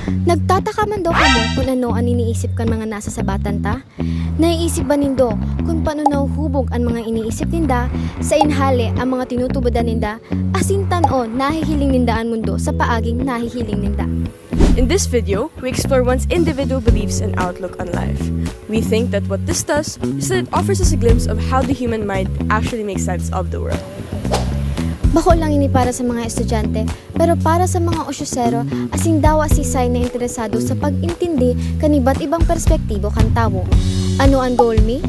Nagtataka man daw kamo kung ano ang iniisip kan mga nasa sabatan ta? Naiisip ba nindo kung paano nahuhubog ang mga iniisip ninda sa inhali ang mga tinutubodan ninda asin tan-o nahihiling ninda ang mundo sa paaging nahihiling ninda? In this video, we explore one's individual beliefs and outlook on life. We think that what this does is that it offers us a glimpse of how the human mind actually makes sense of the world. Bako lang ini para sa mga estudyante, pero para sa mga osyosero, asing dawa si Sai na interesado sa pag-intindi kaniba't ibang perspektibo kan tawo. Ano ang goal mi?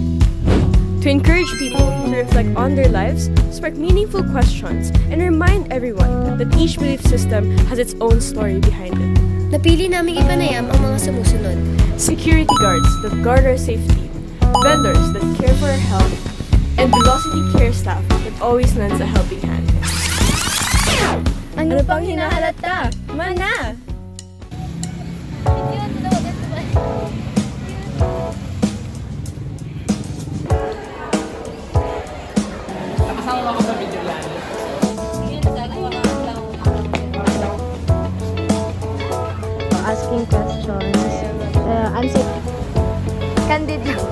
To encourage people to reflect on their lives, spark meaningful questions, and remind everyone that each belief system has its own story behind it. Napili naming ipanayam ang mga sumusunod. Security guards that guard our safety, vendors that care for our health, and velocity care staff that always lends a helping hand. Ano pang hinahalata? Mana! Asking questions, answer candid lang.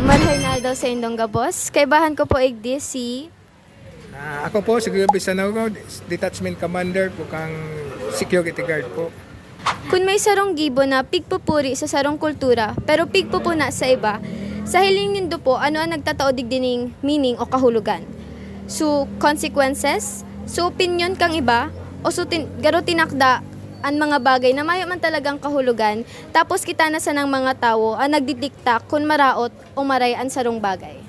Marhay na daw sa indong gabos. Kaibahan ko po igdi si Ako po, si Guillermo Bisanago, Detachment Commander po kang security guard po. Kung may sarong gibo na pigpupuri sa sarong kultura, pero pigpupuna sa iba, sa hiling nindo po, ano ang nagtataodig dining meaning o kahulugan? So, consequences? So, opinion kang iba? O so, garo tinakda ang mga bagay na mayo man talagang kahulugan, tapos kita na sa ng mga tao ang nagdidikta kung maraot o maray ang sarong bagay.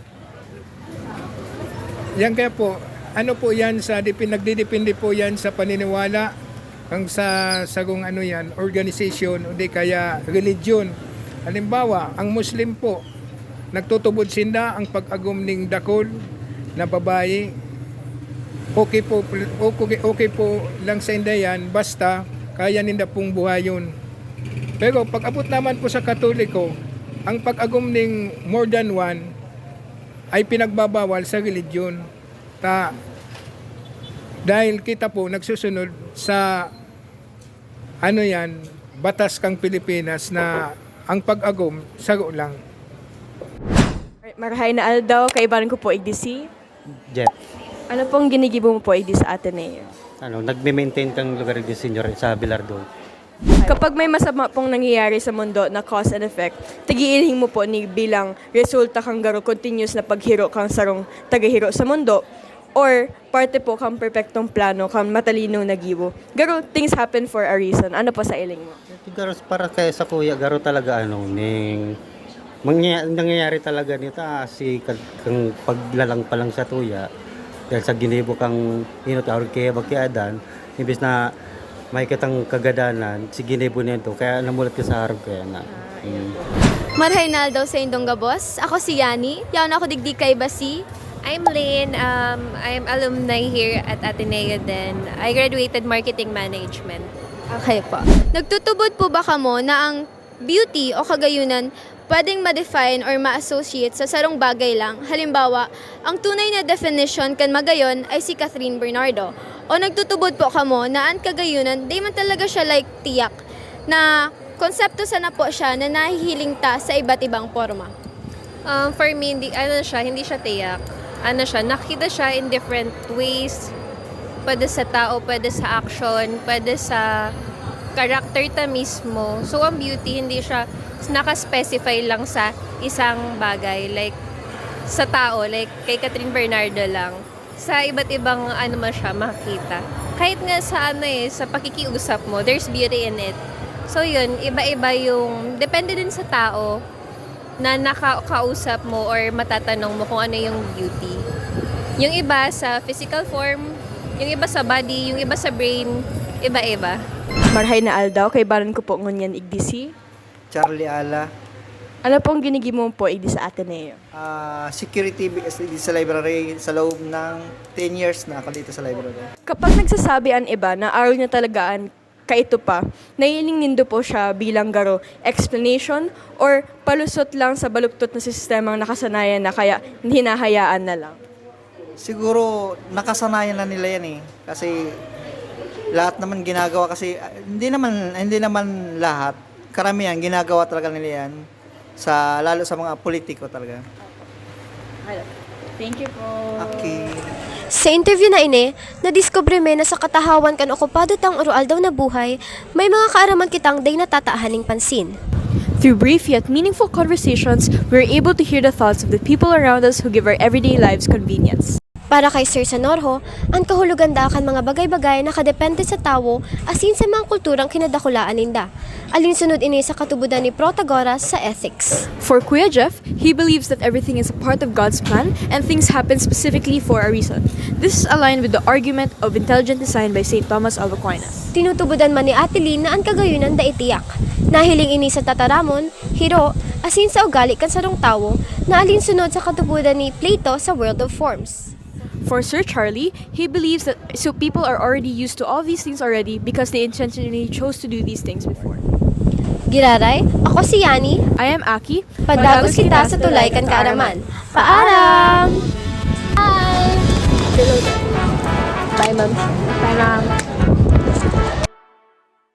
Yan kaya po, ano po yan, nagdidepende po yan sa paniniwala, ang sa sagong ano yan, organization o di kaya religion. Halimbawa, ang Muslim po, nagtutubod sinda ang pag-agum ning dakol na babae. Okay po lang sa inda yan, basta kaya ninda pong buhayon. Pero pag abot naman po sa Katoliko, ang pag-agum ning more than one ay pinagbabawal sa religion. Dahil kita po nagsusunod sa ano yan, batas kang Pilipinas na ang pag-agum saro lang. Marhay na aldaw, kaibahan ko po igdi si Jeff, ano pong ginigibo mo po igdi sa Ateneo? nagme-maintain kang lugar di senior sa Bilardo. Kapag may masama pong nangyayari sa mundo na cause and effect, tagiilhin mo po ni bilang resulta kang garo continuous na paghiro kang sarong tagahiro sa mundo or parte po kang perpektong plano kang matalinong nagibo. Garo, things happen for a reason. Ano po sa iling mo? Garo para kay sa kuya, garo talaga nangyayari talaga nito si kang paglalang pa lang sa tuya dahil sa ginibo kang inot kaya bagyadan imbis na may kitang kagadanan si ginibo nito kaya namulat ka sa harap kaya na. Marhay na daw sa indong gabos. Ako si Yani. Yaon ako digdi kay Basi. I'm Lynn. I'm alumni here at Ateneo din. I graduated marketing management. Okay po. Nagtutubod po ba kamo na ang beauty o kagayunan pwedeng ma-define or ma-associate sa sarong bagay lang? Halimbawa, ang tunay na definition kan magayon ay si Catherine Bernardo. O nagtutubod po kamo na ang kagayunan, di man talaga siya like tiyak na konsepto sana po siya na nahihiling ta sa iba't ibang forma. For me, hindi siya tiyak. Nakita siya in different ways. Pwede sa tao, pwede sa action, pwede sa character ta mismo. So, ang beauty, hindi siya naka-specify lang sa isang bagay. Like, sa tao, like kay Catherine Bernardo lang. Sa iba't ibang man siya makita. Kahit nga sa sa pakikiusap mo, there's beauty in it. So, yun, iba-iba yung, depende din sa tao na nakakausap mo or matatanong mo kung ano yung beauty. Yung iba sa physical form, yung iba sa body, yung iba sa brain, iba-iba. Marhay na aldaw, kaibahan ko po ngunyan igdi si Charlie Ala, ano pong ginigimo mo po igdi sa Ateneo? security dito sa library sa loob ng 10 years na ako dito sa library. Kapag nagsasabi ang iba na aral niya talagaan kaito pa, nailing nindo po siya bilang garo explanation or palusot lang sa baluktot na sistemang nakasanayan na kaya hinahayaan na lang? Siguro nakasanayan na nila yan eh. Kasi lahat naman ginagawa kasi hindi naman lahat. Karamihan ginagawa talaga nila yan lalo sa mga politiko talaga. Thank you po. Okay. Sa interview na ini, nadiskubre me na sa katahawan kan okupado tang urual daw na buhay, may mga kaaraman kitang day natataahaning pansin. Through brief yet meaningful conversations, we're able to hear the thoughts of the people around us who give our everyday lives convenience. Para kay Sir Sanorho, ang kahulugan da kan mga bagay-bagay na kadepende sa tawo asin sa mga kulturang kinadakulaan ninda. Alinsunod ini sa katubudan ni Protagoras sa ethics. For Kuya Jeff, he believes that everything is a part of God's plan and things happen specifically for a reason. This is aligned with the argument of intelligent design by St. Thomas of Aquinas. Tinutubudan man ni Ate Lynn na ang kagayunan da itiyak. Nahiling ini sa tataramon, hiro, asin sa ugali kan sarong tawo na alinsunod sa katubudan ni Plato sa World of Forms. For Sir Charlie, he believes that people are already used to all these things already because they intentionally chose to do these things before. Giraray, ako si Yani, I am Aki. padagos kita sa tulay kan kaaraman. Paaram! Bye! Bye, ma'am. Bye, ma'am.